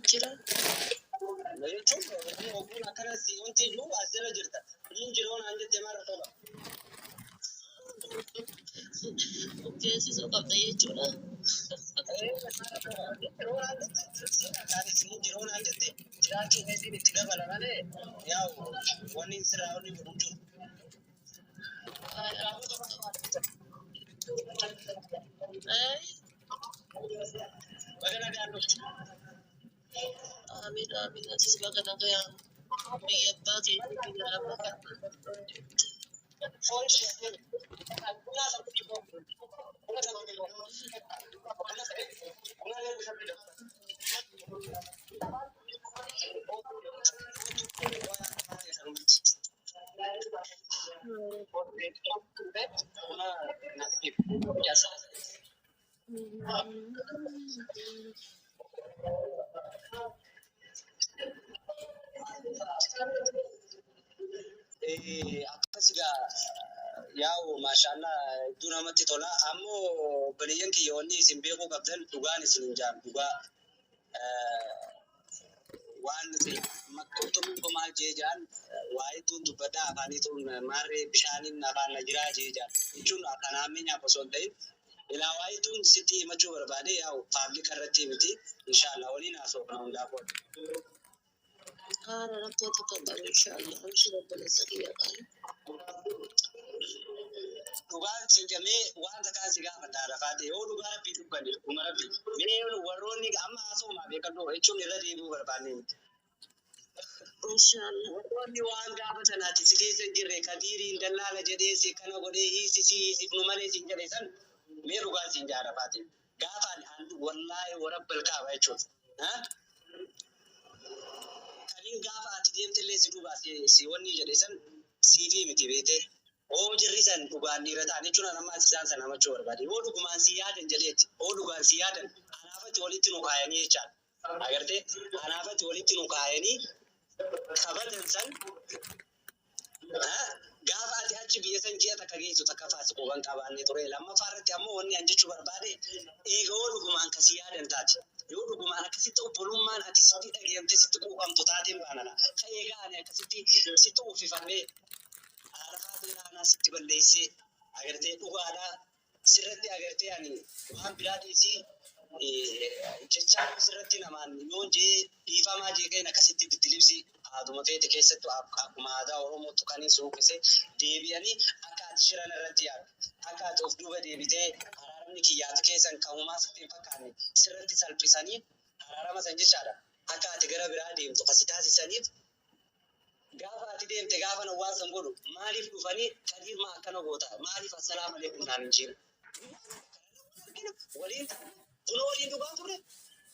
Jira. jechuun oguun akkanatti wanti jiru asirra jirta. Niin jiroon an jettee maal tola. Beeksisa qabda jechuudha. Niin jiroon an jettee jiraachuu keessiin itti dabala malee yaa'u wanni sirraa wanni godhu jiru. Bagana gaannutti. Amin amin asis baga nagaya biyya abbaa keetii biyya lafa kan akkasigaa yaa'u maashaallah hedduu namatti tola. Ammoo baliyyaan kiyyoonni isin beekuu qabdan dhugaan isin hin jaan dhugaa waan qurxummiin maal jee jaan waa hedduun dubbadhaa afaanii tun maarree bishaaniin afaan na jiraa jee jaan jechuun akkanaammee nyaapa osoo hin ta'in ilaa waa hedduun sitti himachuu barbaade yaa'u paablika irratti miti inshaallah waliin haasofna hundaafuu. أنا ربطت قدر إن شاء الله أمشي ربنا سقيا قال dhugaan si jamee wanta kaan si gaafadha lafaate yoo dhugaa rabbii dubbanne dhuguma rabbii mee warroonni amma haasa'umaa beekadhu jechuun irra deebi'uu barbaanne إن شاء الله warroonni waan gaafatan ati si keessa hin jirre kadiiriin dallaala jedhee si kana godhee hiisifnu malee siin jedhe san mee dhugaan siin jaa lafaate gaafaan wallaahi warabbal kaaba jechuudha. Kaniin gaafa ati deemtellee si duuba si wanni jedhe san siifii miti beekte. Oo jirri san dhugaan dhiira ta'an jechuun amma isaan sana hamachuu barbaade. Yoo dhugumaan si yaadan jedheetti. Oo dhugaan si yaadan anaafatti walitti nu kaayanii jechaan. Agartee anaafatti walitti nu kaayanii kabatan san gaafa ati achi biyya san ji'a takka geessu takka faasiquu kan qabaanne ture. Lammaffaa irratti ammoo wanni an jechuu barbaade eega yoo dhugumaan kasi yaadan taate. Yoo dhugumaan akkasitti obbolummaan ati sitti dhageemte sitti quuqamtu taateen baanana. Ka eegaa ani akkasitti sitti uffifannee haadha sitti balleessee agartee dhugaadhaa sirratti agartee ani waan biraa dhiisii jechaan sirratti namaan yoo jee dhiifamaa jee keen akkasitti bittilibsi haaduma feete keessattuu akkuma aadaa Oromootti kan hin suuqise deebi'anii akka ati shiran irratti yaadu akka ati of duuba deebitee araaramni kiyyaatu keessan ka'umaa sitti hin fakkaanne sirratti salphisanii araarama san jechaadha akka ati gara biraa deemtu kasi taasisaniif gaafa ati deemte gaafa na waan san godhu maaliif dhufanii kadiir maa akkana goota maaliif assalaamu alaikum naan hin jiru waliin kun waliin dhugaa ture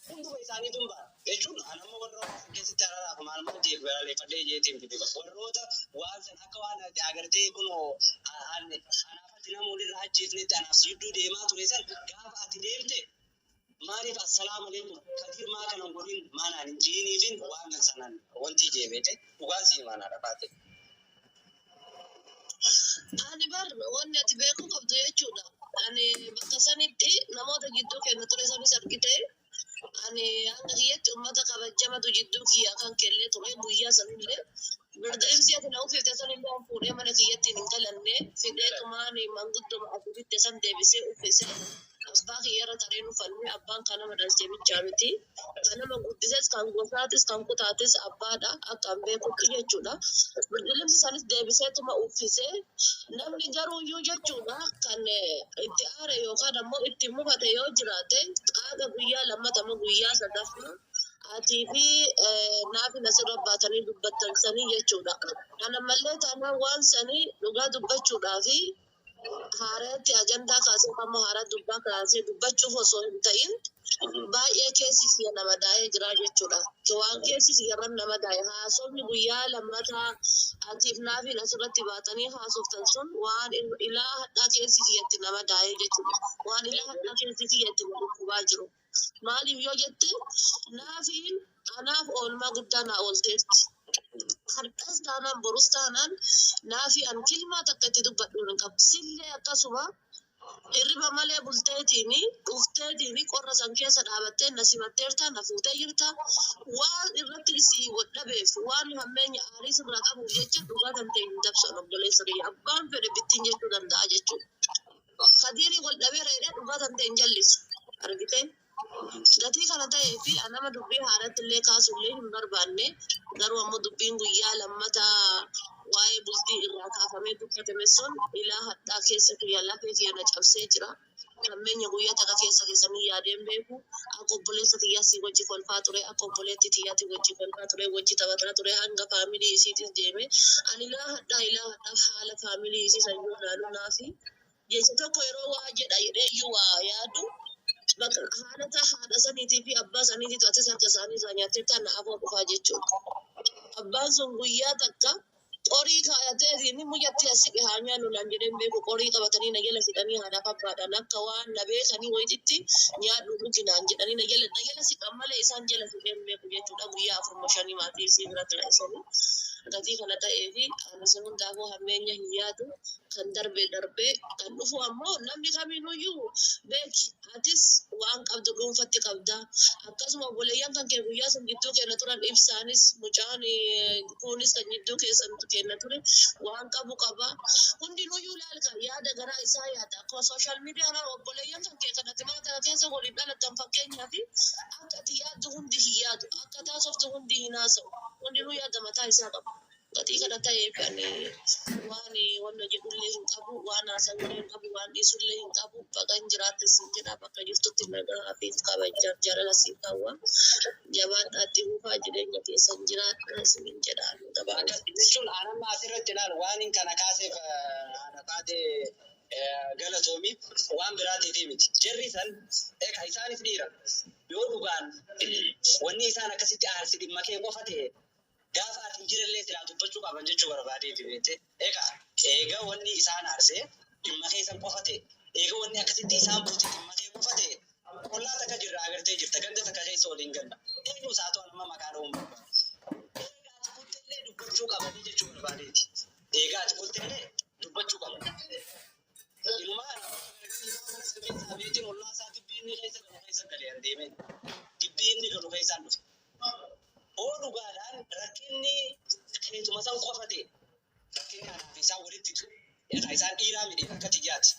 hunduma isaanii dumbaa jechuun anamma warra keessatti araaraaf maal maal jee galaaleeffadhee jeetiin fide warroota waan san akka waan agartee kun anaafatti nama walirraa ajjeefnetti anaaf sidduu deemaa ture san gaafa ati deemte maaliif assalaamu alaikum kadiir maa kanan godhin maanaan hin jiiniifin waan sanan wanti jeebete dhugaan sii maanaadha baate. Ani bar wanni ati beekuu qabdu jechuudha. Ani bakka sanitti namoota jidduu kenna ture sanis argite. Ani hanga kiyyatti uummata kabajamatu jidduu kiyyaa kan kellee ture guyyaa sanillee. Birda ibsi ati na ufifte sanillee an fuudhee mana kiyyatti hin galanne fidee tumaan mangudduma afuufitte san deebisee uffise. Abbaa kiyyarra tareen uffanne abbaan kan nama dhalchee bichaa miti. Kan nama guddises kan gosaatis kan kutaatis abbaadha akka an beekutti jechuudha. Birdilibsi sanis deebisee tuma uffisee namni garuu iyyuu jechuudha kan itti aare yookaan ammoo itti mufate yoo jiraate qaaga guyyaa lammatama guyyaa sadaffaa atii fi naafi nasirra baatanii dubbattansanii jechuudha. Kana malee taanaan waan sanii dhugaa dubbachuudhaafi haaratti ajandaa kaasee kammoo haaraa dubbaa kaasee dubbachuuf osoo hin ta'in baay'ee keessi kiyya nama daa'ee jira jechuudha. Waan keessi kiyyarran nama daa'e haasofni guyyaa lammataa atiif naafiin asirratti baatanii haasoftan sun waan ilaa hadhaa keessi kiyyatti nama daa'ee jechuudha. Waan ilaa hadhaa keessi kiyyatti dhukkubaa jiru. Maaliif yoo jette naafiin anaaf oolmaa guddaa naa oolteetti. Har'as taanaan borus taanaan naafi an kilmaa takka itti dubbadhu hin qabu. Sillee akkasuma Hirriba malee bulteetiini dhufteetiini qorra san keessa dhaabattee na simatteerta na fuutee jirta waan irratti si godhabeef waan hammeenya aarii sirraa qabuuf jecha dhugaa kan ta'e hin dabsan obboleessa kiyya abbaan fedhe bittiin jechuu danda'a jechuudha. Kadiirii wal dhabeera jedhee dhugaa kan ta'e hin jallisu argitee gatii kana ta'ee fi nama dubbii haaratti illee kaasullee hin barbaanne garuu ammoo dubbiin guyyaa lammataa waa'ee bultii irraa kaafamee dubbatame sun ilaa hadhaa keessa kiyya lafee kiyya na cabsee jira. Hammeenya guyyaa takka keessa keessanii yaadeen beeku akka obboleessa kiyyaa si wajji kolfaa ture akka obboleetti kiyyaatti wajji kolfaa ture wajji taphataa ture hanga faamilii isiitis deeme ani ilaa hadhaa haala faamilii isii sayyuu ilaaluu naafi jecha tokko yeroo waa jedha jedhee iyyuu waa yaadu haalata haadha saniitii fi abbaa saniitii to'ates harka isaanii irraa nyaattee tana afoo dhufaa jechuudha. Abbaan sun guyyaa takka qorii kaayatee ni muyyatti asi haa nyaannu naan jedheen beeku qorii qabatanii na jala fidanii haadhaaf abbaadhaan akka waan na beekanii wayititti nyaadhu dhugi naan jedhanii na jala siqan malee isaan jala fideen beeku jechuudha guyyaa 4-5 maatii isii bira ture gatii kana ta'ee fi anis hundaafuu hammeenya hin yaadu kan darbee kan dhufu ammoo namni kamiinuyyuu beeki atis waan qabdu dhuunfatti qabda akkasuma obboleeyyan kan kee guyyaa sun gidduu keenya turan ibsaanis mucaan kunis kan gidduu keessan keenya ture waan qabu qaba hundinuyyuu laalka yaada garaa isaa yaada akkuma sooshaal miidiyaa obboleeyyan kan kee kanatti mana kana keessa waliin dhalattan fakkeenyaa fi akka ati yaaddu hundi hin yaadu akka taasoftu hundi hin haasa'u hundinuu yaada mataa isaa qaba. Gatii kana ta'eef waan wanna jedhullee hin qabu waan haasawullee hin qabu waan dhiisullee hin qabu bakka hin jiraattes hin jedha bakka jirtutti nagaa fi kabajaaf jaalala siif hawwa jabaadhaatti buufaa jireenya keessan jiraadha isin jedhaan gabaadha. Jechuun aanamma asirratti ilaalu waan hin kana kaaseef haadha taate galatoomi waan biraatiif miti. Jarri san isaanis dhiira yoo dhugaan wanni isaan akkasitti aarsi dhimma kee qofa ta'e gaafa ati hin jirellee silaa dubbachuu qaban jechuu barbaadeeti beekte. Egaa wanni isaan aarsee dhimma keessan qofa ta'e egaa wanni akkasitti isaan buuti dhimma kee qofa ta'e ollaa takka jirra agartee jirta ganda takka keessa waliin ganda eenyu isaa ta'u nama maqaa dha'uun barbaada. Egaa ati bulteellee dubbachuu qabanii jechuu barbaadeeti. Egaa ati bulteellee dubbachuu qaban. Ilmaan beetiin ollaa isaa dibbiin keessa galee an deemee dibbiin galu keessaan dhufe. Dhugaadhaan rakkinni keetuma san qofa ta'e rakkinni anaaf isaa walitti fidu isaan dhiiraa midhee akka xiyyaati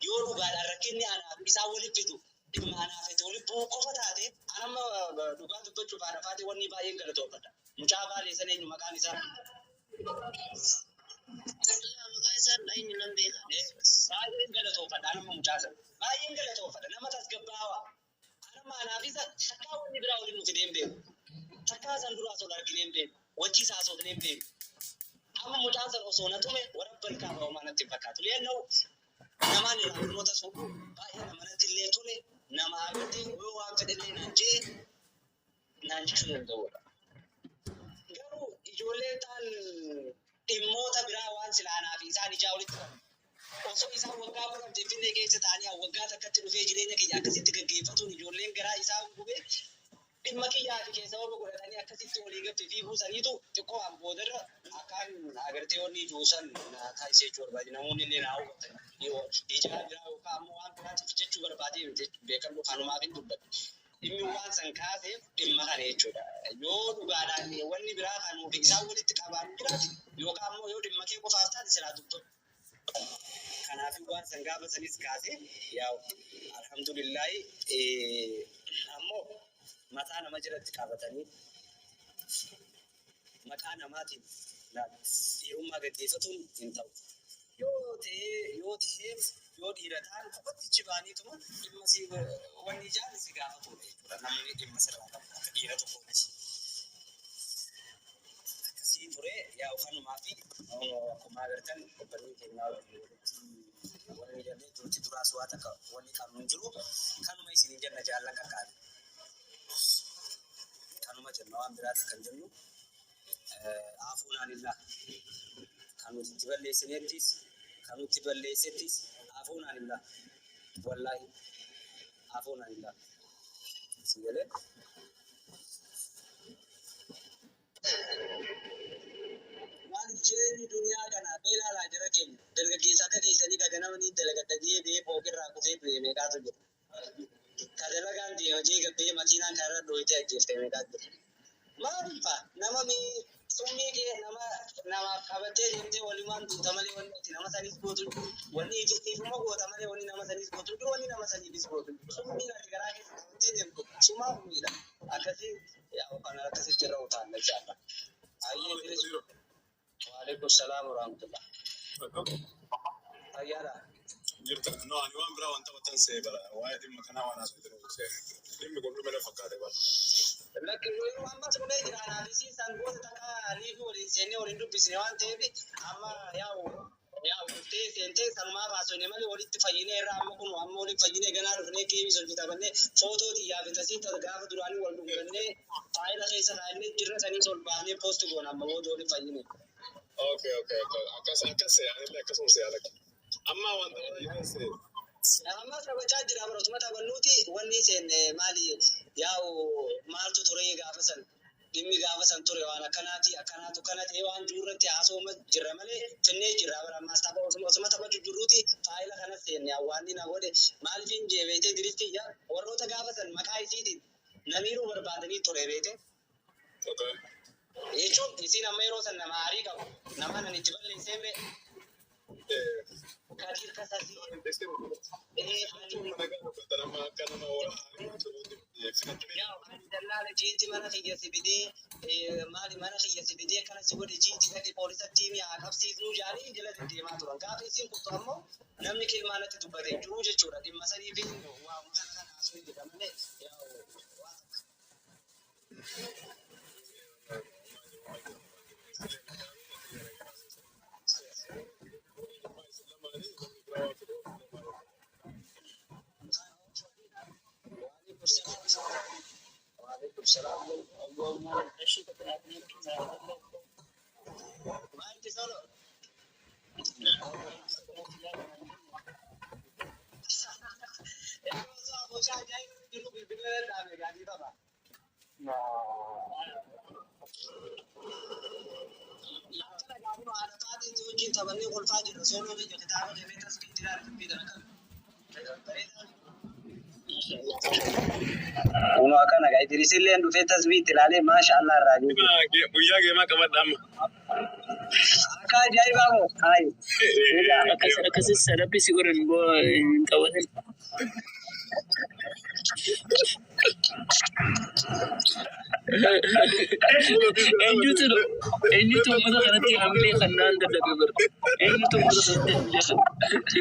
yoo dhugaadhaan rakkinni anaaf isaa walitti fidu dhimma anaaf itti walitti bu'u qofa taate anamma dhugaa dubbachuuf haadha faate wanni baay'een galatoofadha mucaa baalee sana eenyu maqaan isaa baay'een galatoofadha anamma mucaa sana baay'een galatoofadha nama tasgabbaawaa anamma anaaf isa takkaa wanni biraa waliin nuti deembeeku. Takkaa san duraa osoo argineen beeku wajji isaa osoo hin beeku amma mucaan san osoo na tume warabban kaaba homaa natti fakkaatu leennoo namaan irraa dhimmoota sun baay'ee namanatti illee ture nama agartee yoo waan fedhellee naan jechuu danda'udha. Garuu ijoollee ta'an dhimmoota biraa waan silaanaa fi isaan ijaa walitti qabu osoo isaan waggaa 10 Finfinnee keessa ta'anii waggaa takkatti dhufee jireenya kiyya akkasitti gaggeeffatuun ijoolleen garaa isaa gubee dhimma kiyyaa fi keessa waba godhatanii akkasitti walii gabte fi buusaniitu xiqqoo boodarra akkaan agartee wanni juusan taasisee jechuu barbaade namoonni illee naa hubatan ijaa biraa yookaan ammoo waan biraatiif jechuu barbaadee beekamu kanumaaf hin dubbadhe. Dhimmi waan san kaaseef dhimma kana jechuudha. Yoo dhugaadhaan wanni biraa kanuu fi isaan walitti qabaan jiraate yookaan ammoo yoo dhimma kee qofaaf taate silaa dubbatu. Kanaaf waan san gaafa sanis kaasee yaa'u alhamdulillahi ammoo mataa nama jiratti qabatanii maqaa namaatiin dhiirummaa gaggeeffatuun hin ta'u. Yoo dhiira ta'an kophattichi baaniituma dhimma si wanni ijaan si gaafatudha jechuudha. Namni dhimma sirraa qabu akka dhiira tokkoonis. Akkasii ture yaa ufanumaa fi akkuma agartan obboleeyyan keenyaa wanni jallee duratti duraas waa takka wanni qabnu hin jiru kanuma isin jenna jaallan qaqqaabe. Kanuma jenna waan biraatti kan jennu afuunanillah kan nuti itti balleessinettis kan nuti balleessettis afuunanillah wallahi afuunanillah si galee waan jireenyi duniyaa kana beelaalaa jira keenya dargaggeessa akka keessanii gaganamanii dalagadhagee bee pooqirraa kufee du'e meeqaatu jira. Kadalagaan hojii gabbee makiinaan karaa dhohitee ajjeeftee meeqaatu jira. Maaliifa nama summii kee namaaf qabattee deemtee walumaan duuta malee wanni ati nama saniif gootu wanni ifuma goota malee wanni nama saniif gootu wanni nama saniifis gootu summii ati garaa keessa qabattee deemtu sumaa humniidha. Akkasii kan akkasitti irra utaalla jechaadha. Ayyee Idris. Waalaikum salaam wa rahmatullah. Ayyaadha. Jirta no ani waan biraa wanta watan see bara waa'ee dhimma kanaa waan asirratti nuti see dhimmi kun dhumee fakkaate bara. Lakki waan bas dhumee jira anaafisii sangoota takka liifi waliin seennee waliin dubbisne waan ta'eef amma yaa'u dhuftee seentee sanumaa baasonne malee walitti fayyinee irraa amma kun amma walitti fayyinee ganaa dhufnee geebii sochitaabannee footoo xiyyaafetasii gaafa duraanii wal dhugannee faayila keessa taa'annee jirra sanii ol baafnee poosti goona amma booda walitti fayyinee. Okay. Akkas anillee akkasuma see alakki. Amma wanta jedhanse. Amma taphachaa jira bara osuma taphannuuti wanni seenne maali yaa'u maaltu ture gaafa san dhimmi gaafa san ture waan akkanaatu kana ta'e waan juurratti haasawuma jirra malee finnee jirra bara ammaas tapha osuma taphachuu jirruuti faayila kanas seenne waan na godhe maaliifin jee beekte diritti warroota gaafa san maqaa isiitiin namiiruu barbaadanii ture beekte. Jechuun isiin amma yeroo san nama aarii qabu nama nan itti balleessee bee. Kadir kasasi. Dallala jiiti mana kiyyasi bidee maali mana kiyyasi bidee akkanas godhe jiiti dhaqee poolisa tiimii haa qabsiisuu jaalii jala deddeemaa turan. Gaafa isiin kuttu ammoo namni kilmaanatti dubbatee jiru jechuudha. Dhimma sanii fi waa mukana kan haasoo jedha malee وعليكم السلام اللهم نشكرك على ما انت سولو Uno kana ga Idrisillee dhufee tasbiitti ilaalee maashaallah irraa jiru. Guyyaa geemaa qabadha amma. Akka ajaa'ibaa moo? Hayi. Akkasis rabbi si godhan qabatan. Eenyutu uummata kanatti hamilee kannaan dadhabe bara. Eenyutu uummata kanatti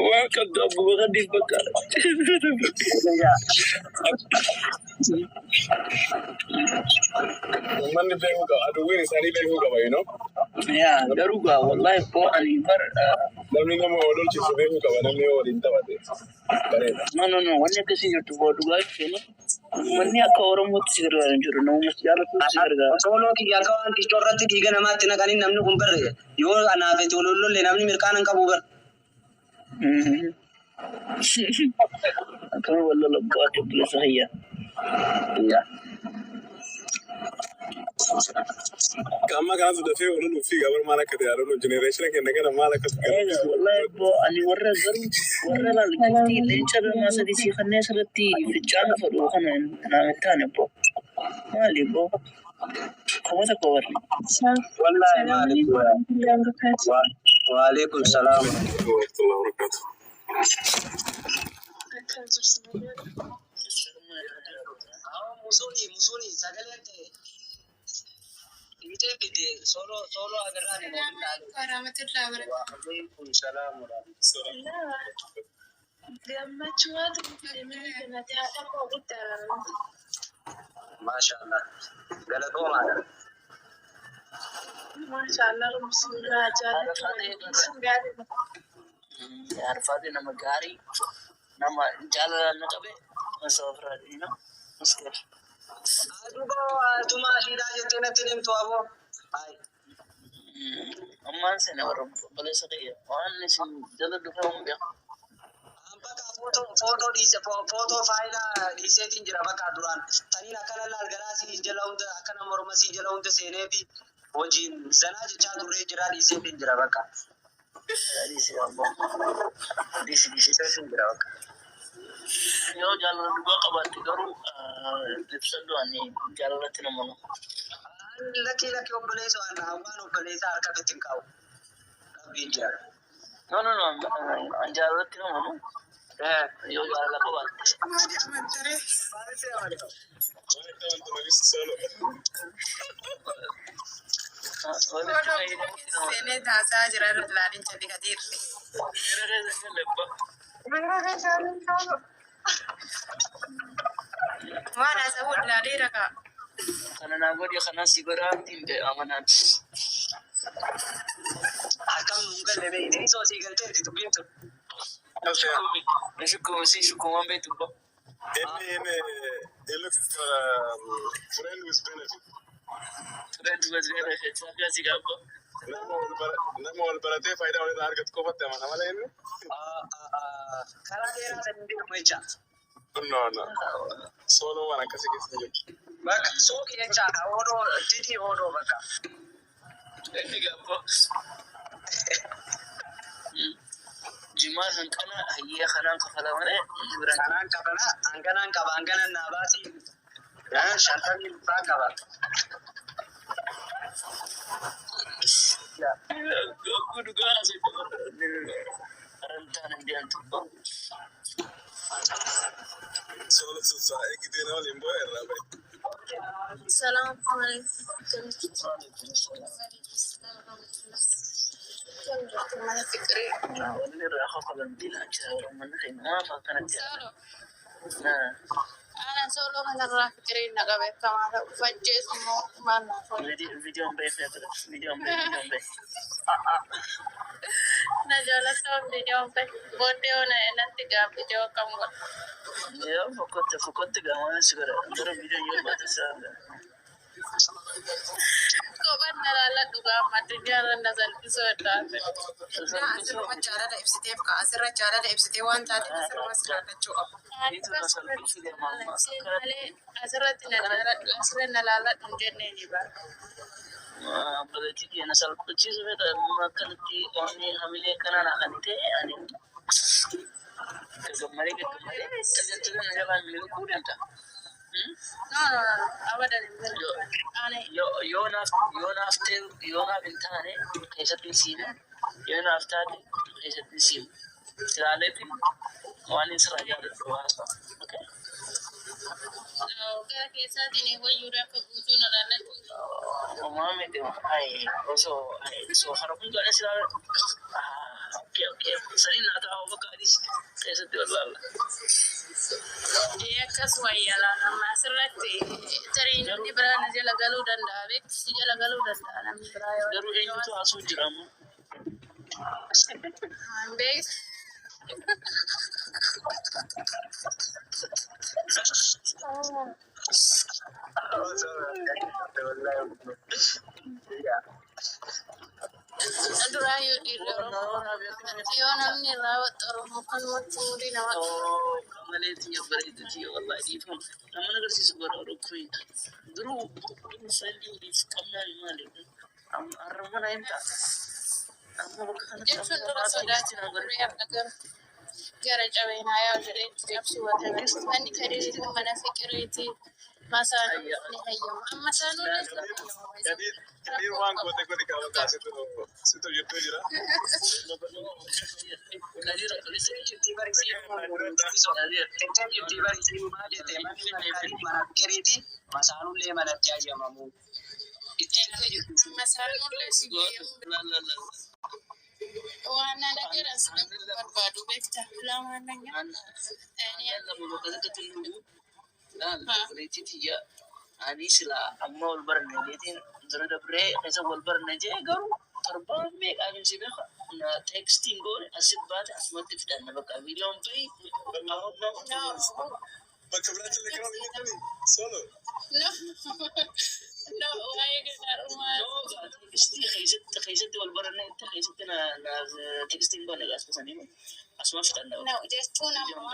waan qabdu abbuma kanniif fakkaata. Uummanni beekuu qaba. Aduwwiin isaanii beekuu qaba you know. Yaa garuu gaa wallahi ani bar Namni nama wal olchiisu beekuu qaba namni yoo waliin taphate. Bareeda. no wanni akkasii jirtu dhugaa jechuun manni akka Oromootti si gargaara hin jiru nama jaalatu si gargaara. Sooloo kiyya akka waan xiqqoo irratti dhiiga namaatti naqanii namni kun barre yoo anaaf itti olollolle namni mirqaan hin qabu bar. Akkana walla labbaate bilisa hayyaa. Amma kanatu dafee wal oluu gabar maal akka ta'e adoonu jenereeshina kenna kana maal akka ta'e. Wallahi ani warra laalkiftii leenca gamaa sadii si kanneen asirratti ficcaan fadhu kana naaf taane maali komata ko warri. Wallahi maali waalaikum salaam. Musuni sagaleen ta'e itee fide solo agarraan hin waalaikum salaam maashaallah galatoomaa Arfaati nama gaarii nama jaalalaa na qabe masaafraa muskil. Tuma ashiidhaa jettee natti himtu aboo. Ammaan seenaa warra balleessa ta'e waan isin jala dhufe hunda. Bakka footoo dhiise footoo faayilaa dhiiseetiin jira bakka duraan. Taniin akkana laal garaa si jala hunda akkana morma si jala hunda seeneeti Hojiin zanaa jechaa turree jira dhiisee hin jira bakka. Dhiisee ammoo. Dhiisee hin jira bakka. Yoo jaalala dhugaa qabaatte garuu ibsadhu ani jaalalatti nama nu. Lakki obboleessa waan obboleessaa harkatti hin qabu. Rabbiin jira. No, an jaalalatti nama nu. Yoo jaalala qabaatte. Seenee taasaa jira irra ilaalin jalli gadiirre. Waan haasawuu ilaalee rakaa. Kana naa godhe kana si godhaatti hin ta'e amanaan. Akkam nuun galle beekte isoo sii galteetti dubbiin tun. Shukumaan beektu boo. They're looking for friend with benefit. Friend with benefit. Saafii asii gaabbo. Nama wal baratee faayidaa walirraa argatu qofatti amana malee inni. Karaa dheeraa sanii deemu jecha. No. Solo waan akkasii keessa jiru. Bakka suuqii jechaadha. Odoo didii odoo bakka. Inni gaabbo. Jimaa kan kana hayyaa kanaan kafala malee. Kanaan qabana hanganaan qaba hanganan naa baasii. 50 baa qaba. Dhugaa asii arantaan hin deemtu. Solo susah eegitee nama limboo irraa bahe. Salaam alaikum. Mana fikirii. Wanni irraa kafalan bilaacha mana keenya maaf akkanatti. Aanaan sooloo kanarraa fikirii na qabeeffamaa ta'u fajjeessu immoo maal naaf oolu. Viidiyoon bahee viidiyoon bahee. Na jaallattoon viidiyoon bahe booddee oona natti gaaf viidiyoo kam godha. Yoo fokotte gaamaan si godha gara viidiyoon yoo baate isaa. Kophaan na laalladhu gaafa addunyaa na salphisuu irraa. Asirruma jaalala ibsiteef ka asirra jaalala ibsitee waan taateef asirrumas laallachuu qaba. Malee asirratti na laalladhu hin jennee ni ba'a. Balatii keenya salphachiisu fedha akkanatti onni hamilee kanaan kan ta'e ani gammalee tajaajila na jalaa miliquu danda'a. No, abadan hin jiru. Yoo naaf hin taane keessatti siime yoo naaf taate keessatti siime ilaaleetti waan isirraa jaalladhu haasa. Gara keessaatiin wayyuu akka guutuu na laallatu. Maame osoo haramuun gaadha silaa sanii naa taa'u bakka adiis keessatti wallaalla. Akkas wayyaala amma asirratti tarii namni biraa na jala galuu danda'a beeksisi jala galuu danda'a namni biraa yoo Garuu eenyutu haasuu jira ammoo? beeksisa. Duraa yoo yoo namni irraa waxxaruuf kan waqtii murii nama Malee xiyya bareedu xiyya wallaahi dhiifama. Nama agarsiisu bara dhukkui. Duruu salli waliif qabnaan maali? Har'a mana hin ta'a. Amma bakka kanatti jechuun dura sodaachina gurrii akka gara cabeenaa yaa jedhee cabsuu wata manni kadiitiin mana fiqiriiti masaan ni hayyama amma saanuu Kadir waan goote godhi qaba kaasitu jettee jira. Masaanullee manatti hayyamamu. masaanuullee si waan na garas barbaadu beekta lamaan na Ani sila amma wal barne jeetiin dura dabree keessa wal barne jee garuu torbaan meeqaa fi si beeka na tekstiin goone asit baate asumatti fidhanna bakka viidiyoon bahi Bakka biraatti illee kana biyya kami solo. no waa'ee gadaarumaa tekstii keessatti wal barne keessatti na tekstiin goone gaasfasanii asuma fidhanna no jechuun ammoo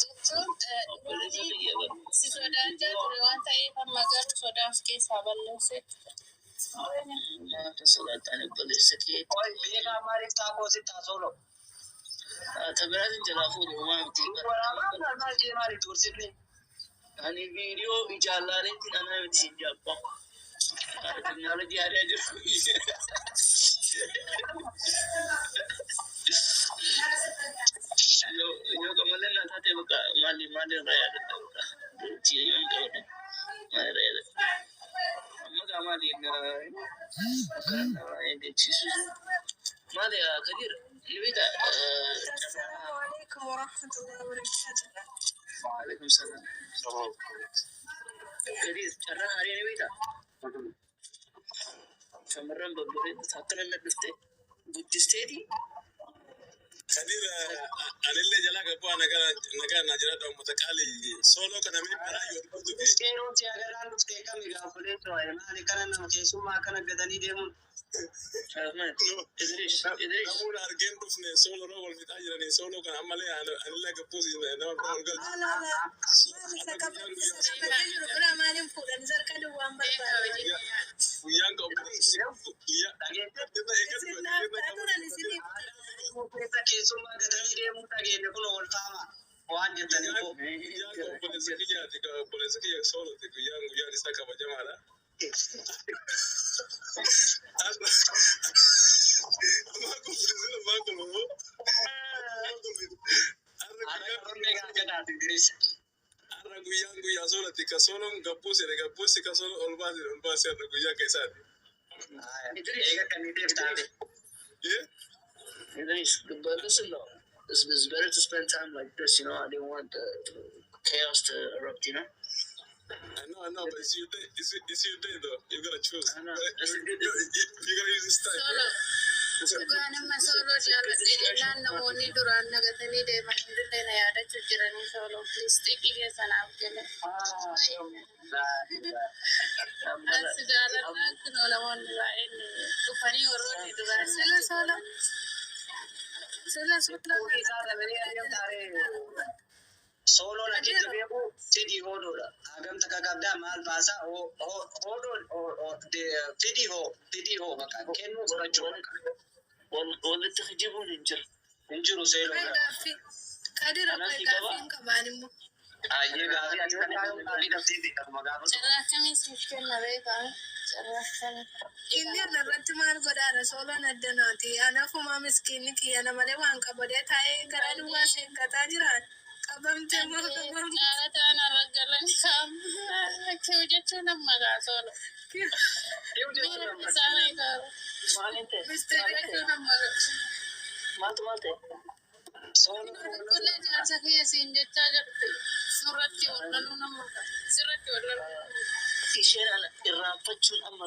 jechuun si sodaachaa ture waan ta'eef amma garuu sodaaf keessaa balleesse. Maata salaataan obboleessa kee. Oi, beekaa maaliif taakoo sitti haasoo? Tabiraatiin jalaa fuudhu uumaa miti. Waraabaa maal jee maali tursifne? Ani viidiyoo ijaallaaneetti anaa miti siin jaabbaa. Teknoolojii aadaa jiru. Yoo qamalee naa taatee bakka maali irraa yaadatta bakka. Yoo hin qabne maali irraa yaadatta. Amma gaa maali eeggachiisu. Maali Kadir ni beektaa? Assalamualaikum warahmatullahi wabarakatuh. Waalaikum salaam. Kadir carraa haarii ni beektaa? Shamarran babbareedu akkana na dhuftee guddisteeti. Kadir anillee jalaa gabbaa nagaa naa jira dha uummata qaalii sooloo kana mee maraa yoo dhufuutu fi Miskeeroon si agaraan dhuftee kami gaaffuleetu waa'ee maali kana nama keessummaa akkana gatanii deemuun? Idris. namuudha argeen dhufne sooloo wal fixaa jiranii sooloo kana ammallee anillee gabbuus nama biraa ol galchu. Guyyaan Keessa keessummaa gatanii deemuu dhageenne kun ol faama waan jettaniif. obboleessa kiyya soolooti guyyaan isaa kabajamaadha. Har'a guyyaa sooloti ka sooloon gabbuusi ka sooloon ol baase har'a guyyaa keessaati. Eega kamiiteef taate. Idris, but listen though, it's better to spend time like this, you know. I didn't want the chaos to erupt, you know. I know, but it's your day though. You gotta choose. I know. That's a good. You gotta use this time. Solo. Dhugaa nama sooloo jaalladhe namoonni duraan nagatanii deeman hundillee na yaadachuu jiranii sooloo xiqqii keessanaaf gale. As jaaladhaa kunoo namoonni baay'een dhufanii warroonni duraan sila sooloo. Sila Sooloon achitti beeku fidii hoodudha. Hagamta kakabdaa maal baasaa fidii hoo maqaa kennuu godhachuu maqaa. Walitti hijibuun hin jiru. Hin jiru seeloo. Kadira gaaffiin qabaan immoo. Ayyee gaaffii akka gaaffii dhabdee beekamu gaafa. Carraa akkamii siif kenna beekaa? Carraa akkamii? Inni irratti maal godhaadha sooloon addanaati. Anaafuma miskiinni kiyyana malee waan qabadee taa'ee gara duwwaa seeqataa jiraan. Qabamtee moo qabamte? Caala ta'an irra galan kiu jechuun amma gaa soolo. Miira isaa beekaa? Maaliin ta'e? Misteera jechuun amma Maaltu maal ta'e? qulqullee jaarsa kiyya siin jechaa jirti. Sirratti wallaluu nama sirratti wallaluu. Isheen irraanfachuun amma